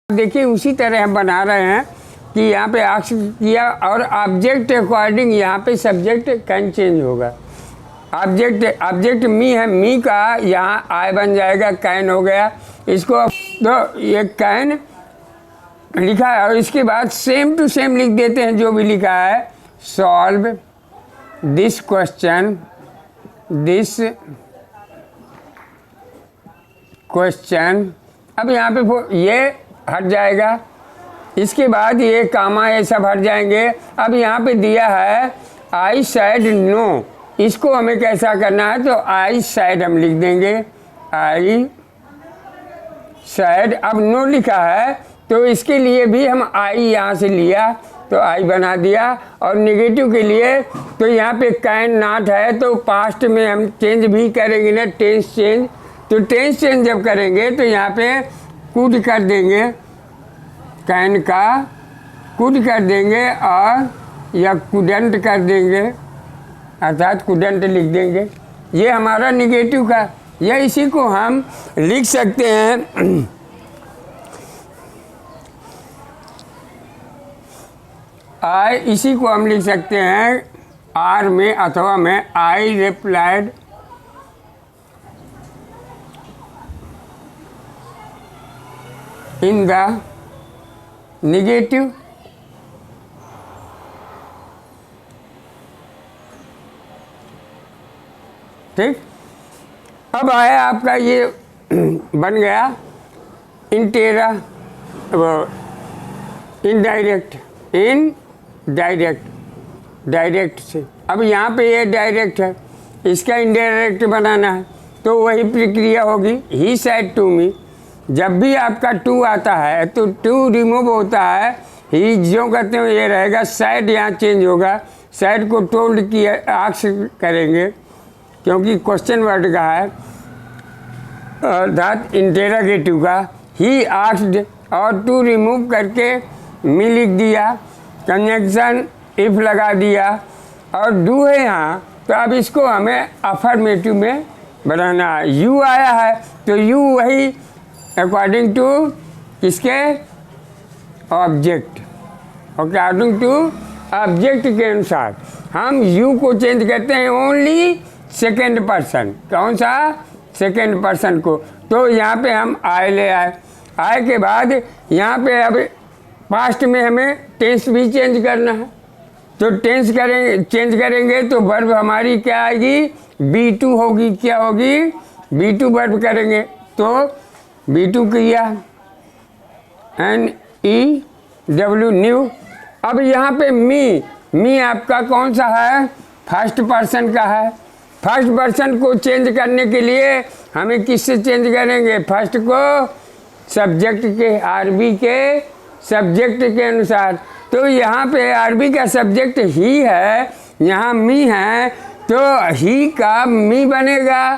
देखिए उसी तरह हम बना रहे हैं कि यहाँ पे आस्क किया और ऑब्जेक्ट अकॉर्डिंग यहाँ पे सब्जेक्ट कैन चेंज होगा। ऑब्जेक्ट मी है, मी का यहाँ आई बन जाएगा, कैन हो गया। इसको तो ये कैन लिखा है और इसके बाद सेम टू सेम लिख देते हैं जो भी लिखा है। सॉल्व दिस क्वेश्चन, अब यहाँ पे ये हट जाएगा। इसके बाद ये कामा ये सब हट जाएंगे। अब यहाँ पे दिया है आई सैड नो, इसको हमें कैसा करना है, तो आई सैड हम लिख देंगे, आई सैड। अब नो लिखा है तो इसके लिए भी हम आई यहाँ से लिया तो आई बना दिया। और नेगेटिव के लिए तो यहाँ पे कैन नॉट है तो पास्ट में हम चेंज भी करेंगे ना, टेंस चेंज। तो टेंस चेंज जब करेंगे तो यहाँ पे कुड कर देंगे, कैन का कुड कर देंगे और या कुडंट कर देंगे, अर्थात कुडंट लिख देंगे। ये हमारा निगेटिव का, या इसी को हम लिख सकते हैं आई, इसी को हम लिख सकते हैं आर में अथवा में I replied in the negative ठीक। अब आया आपका ये बन गया इंटेरा इनडायरेक्ट, डायरेक्ट से। अब यहाँ पे ये डायरेक्ट है, इसका इनडायरेक्ट बनाना है तो वही प्रक्रिया होगी। ही सेड टू मी, जब भी आपका टू आता है तो टू रिमूव होता है, ही जो करते हैं ये रहेगा, साइड यहाँ चेंज होगा, साइड को टोल्ड किया आक्स करेंगे क्योंकि क्वेश्चन वर्ड का है, अर्थात इंटेरोगेटिव का। ही आस्क्ड और टू रिमूव करके मी लिख दिया, कंजंक्शन इफ लगा दिया और डू है यहाँ, तो अब इसको हमें अफर्मेटिव में बनाना है। यू आया है तो यू वही अकॉर्डिंग टू किसके, ऑब्जेक्ट, अकॉर्डिंग टू ऑब्जेक्ट के अनुसार हम यू को चेंज करते हैं ओनली सेकेंड पर्सन। कौन सा, सेकेंड पर्सन को। तो यहाँ पे हम आए ले आए, आए के बाद यहाँ पे अब पास्ट में हमें टेंस भी चेंज करना है तो टेंस करेंगे, चेंज करेंगे तो वर्ब हमारी क्या आएगी, B2 होगी। क्या होगी, B2 वर्ब करेंगे तो B2 किया, NEW न्यू। अब यहाँ पे मी आपका कौन सा है, फर्स्ट पर्सन का है। फर्स्ट पर्सन को चेंज करने के लिए हमें किससे चेंज करेंगे, फर्स्ट को सब्जेक्ट के, आरबी के सब्जेक्ट के अनुसार। तो यहाँ पे आरबी का सब्जेक्ट ही है, यहाँ मी है तो ही का मी बनेगा।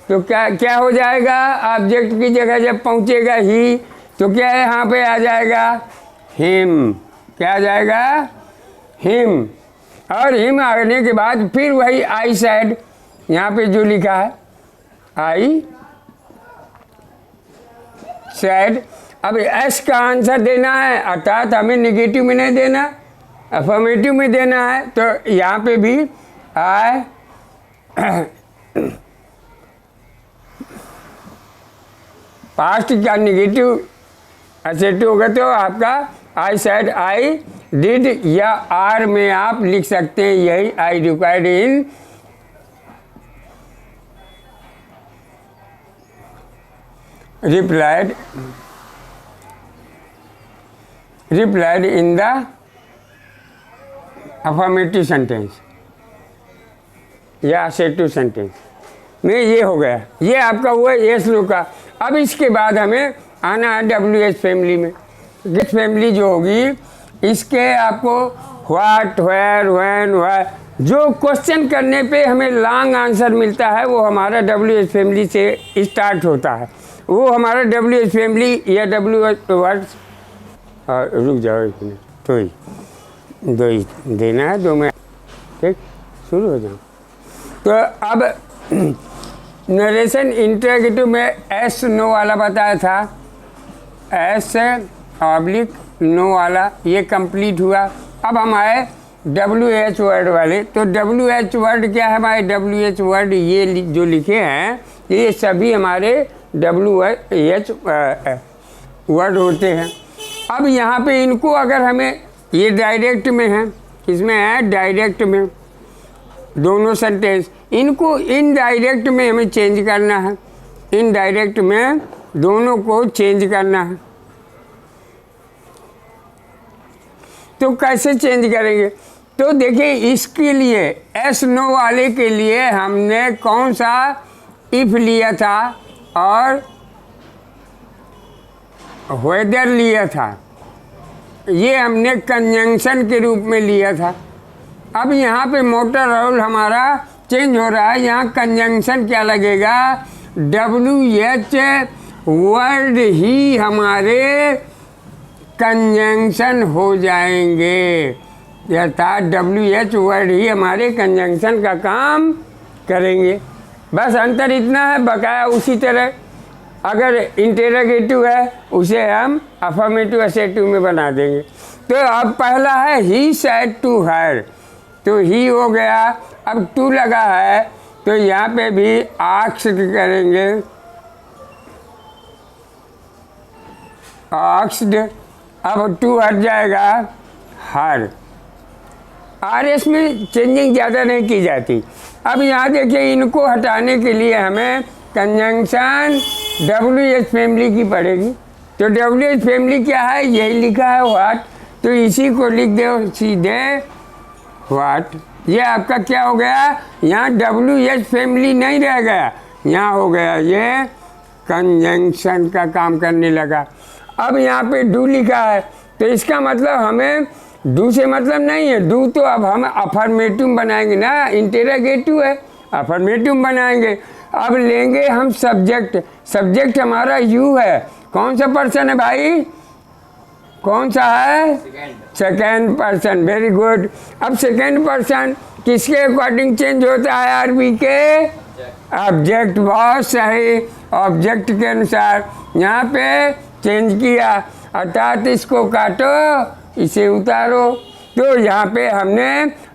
तो क्या हो जाएगा, ऑब्जेक्ट की जगह जब पहुँचेगा ही तो क्या है, यहाँ पे आ जाएगा हिम। क्या आ जाएगा, हिम। और हिम आने के बाद फिर वही आई सैड, यहाँ पे जो लिखा है आई सैड। अब एस का आंसर देना है, अर्थात हमें नेगेटिव में नहीं देना, अफर्मेटिव में देना है। तो यहाँ पे भी आई पास्ट का नेगेटिव असेटिव होगा तो आपका आई सैड आई डिड, या आर में आप लिख सकते हैं यही I required in replied in the affirmative sentence या assertive sentence में। ये हो गया, ये आपका हुआ यस नो का। अब इसके बाद हमें आना है WH फैमिली में। गेट फैमिली जो होगी इसके आपको व्हाट, वेयर, व्हेन, व्हाई, जो क्वेश्चन करने पे हमें लॉन्ग आंसर मिलता है वो हमारा WH फैमिली से स्टार्ट होता है। वो हमारा WH फैमिली या WH वर्ड्स, और रुक जाओ एक मिनट, दो ही देना है, 2 में ठीक शुरू हो जाओ। तो अब नरेशन इंटरोगेटिव में एस नो वाला बताया था, एस ऑब्लिक नो वाला, ये कंप्लीट हुआ। अब हम आए WH वर्ड वाले। तो WH वर्ड क्या है हमारे? WH वर्ड ये जो लिखे हैं ये सभी हमारे WH वर्ड होते हैं। अब यहाँ पे इनको अगर हमें, ये डायरेक्ट में है, इसमें है डायरेक्ट में दोनों सेंटेंस, इनको इनडायरेक्ट में हमें चेंज करना है। इनडायरेक्ट में दोनों को चेंज करना है। तो कैसे चेंज करेंगे? तो देखिए इसके लिए एस नो वाले के लिए हमने कौन सा इफ लिया था और वेदर लिया था, ये हमने कंजंक्शन के रूप में लिया था। अब यहाँ पे मोटर रोल हमारा चेंज हो रहा है। यहाँ कंजंक्शन क्या लगेगा? WH वर्ड ही हमारे कंजंक्शन हो जाएंगे, अर्थात WH वर्ड ही हमारे कंजंक्शन का काम करेंगे। बस अंतर इतना है। बकाया उसी तरह अगर इंटेरोगेटिव है उसे हम अफर्मेटिव असेटिव में बना देंगे। तो अब पहला है ही सेड टू हर, तो ही हो गया। अब टू लगा है तो यहाँ पे भी आस्क्ड करेंगे, आस्क्ड। अब टू हट जाएगा हर। RS में चेंजिंग ज़्यादा नहीं की जाती। अब यहाँ देखिए इनको हटाने के लिए हमें कंजंक्शन WH फैमिली की पड़ेगी। तो WH फैमिली क्या है? यही लिखा है व्हाट, तो इसी को लिख दो सीधे व्हाट। ये आपका क्या हो गया? यहाँ WH फैमिली नहीं रह गया, यहाँ हो गया ये कंजंक्शन का काम करने लगा। अब यहाँ पे डू लिखा है तो इसका मतलब हमें डू से मतलब नहीं है। डू तो अब हम अफर्मेटिव बनाएंगे ना, इंटेरोगेटिव है, अफर्मेटिव बनाएंगे। अब लेंगे हम सब्जेक्ट। सब्जेक्ट हमारा यू है। कौन सा पर्सन है भाई? कौन सा है? Second person. Very good. अब सेकेंड पर्सन किसके अकॉर्डिंग चेंज होता है? आरबी के ऑब्जेक्ट। बहुत सही, ऑब्जेक्ट के अनुसार यहाँ पे चेंज किया, अर्थात इसको काटो इसे उतारो। तो यहाँ पे हमने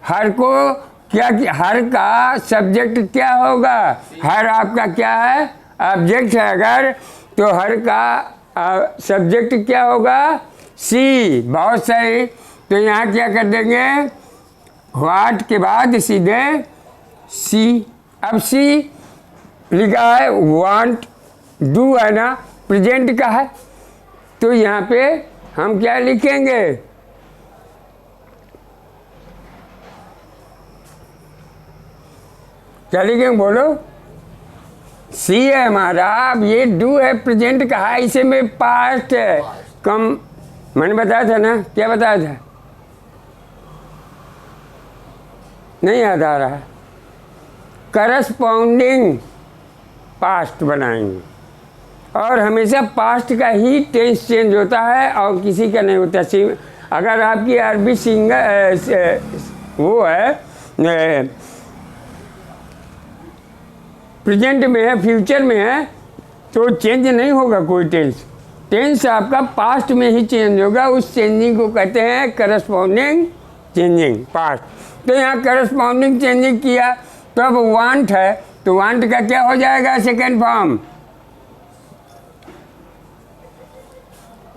हर को क्या किया? हर का सब्जेक्ट क्या होगा? हर आपका क्या है? ऑब्जेक्ट है अगर, तो हर का सब्जेक्ट क्या होगा? सी। बहुत सही। तो यहाँ क्या कर देंगे? व्हाट के बाद सीधे सी। अब सी लिखा है वांट, डू है ना, प्रेजेंट का है, तो यहाँ पे हम क्या लिखेंगे? क्या लिखेंगे बोलो? सी है हमारा। अब ये डू है, प्रेजेंट का है, इसे में पास्ट है। कम मैंने बताया था ना, क्या बताया था? नहीं याद आ रहा है। करस्पॉन्डिंग पास्ट बनाएंगे और हमेशा पास्ट का ही टेंस चेंज होता है और किसी का नहीं होता। अगर आपकी अरबी सिंगल वो है प्रेजेंट में है, फ्यूचर में है, तो चेंज नहीं होगा कोई टेंस। टेंस आपका पास्ट में ही चेंज होगा। उस चेंजिंग को कहते हैं करस्पॉन्डिंग चेंजिंग पास्ट। तो यहाँ करस्पॉन्डिंग चेंजिंग किया तो अब वांट है, तो वांट का क्या हो जाएगा? Second form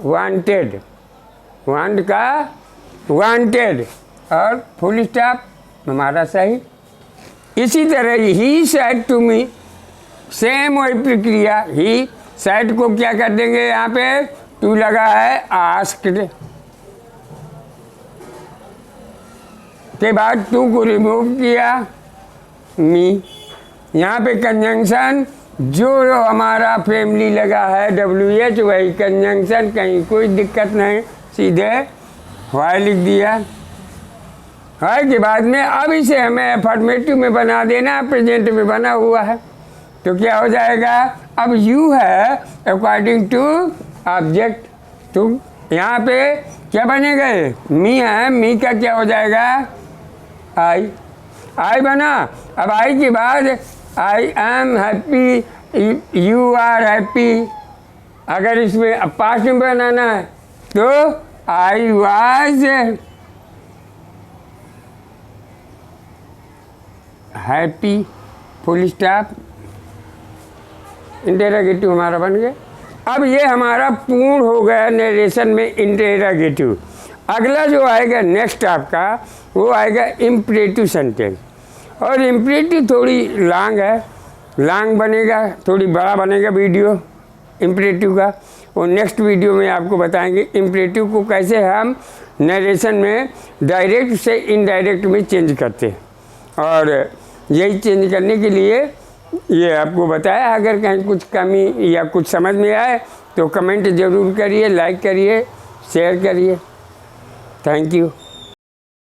wanted. वांट का वांटेड और फुल स्टॉप हमारा सही। इसी तरह ही सेड टू मी, सेम वही प्रक्रिया। ही सेड को क्या कर देंगे? यहाँ पे टू लगा है, आस्क्ड के बाद टू को रिमूव किया, मी। यहाँ पे कंजंक्शन जो हमारा फैमिली लगा है WH वही कंजंक्शन, कहीं कोई दिक्कत नहीं, सीधे वाई लिख दिया। वाई के बाद में अब इसे हमें अफर्मेटिव में बना देना, प्रेजेंट में बना हुआ है, तो क्या हो जाएगा? अब यू है अकॉर्डिंग टू ऑब्जेक्ट। तो यहाँ पे क्या बनेगा? मी है, मी का क्या हो जाएगा? आई। आई बना। अब आई के बाद I am happy, you are happy. अगर इसमें अब पास्ट में बनाना है तो I was happy, full stop, interrogative हमारा बन गया। अब ये हमारा पूर्ण हो गया नरेशन में इंटेरोगेटिव। अगला जो आएगा नेक्स्ट आपका वो आएगा इम्परेटिव सेंटेंस। और इम्परेटिव थोड़ी लॉन्ग है, लॉन्ग बनेगा, थोड़ी बड़ा बनेगा वीडियो इम्परेटिव का। वो नेक्स्ट वीडियो में आपको बताएंगे इम्परेटिव को कैसे हम नरेशन में डायरेक्ट से इनडायरेक्ट में चेंज करते हैं। और यही चेंज करने के लिए ये आपको बताया। अगर कहीं कुछ कमी या कुछ समझ में आए तो कमेंट ज़रूर करिए, लाइक करिए, शेयर करिए। Thank you.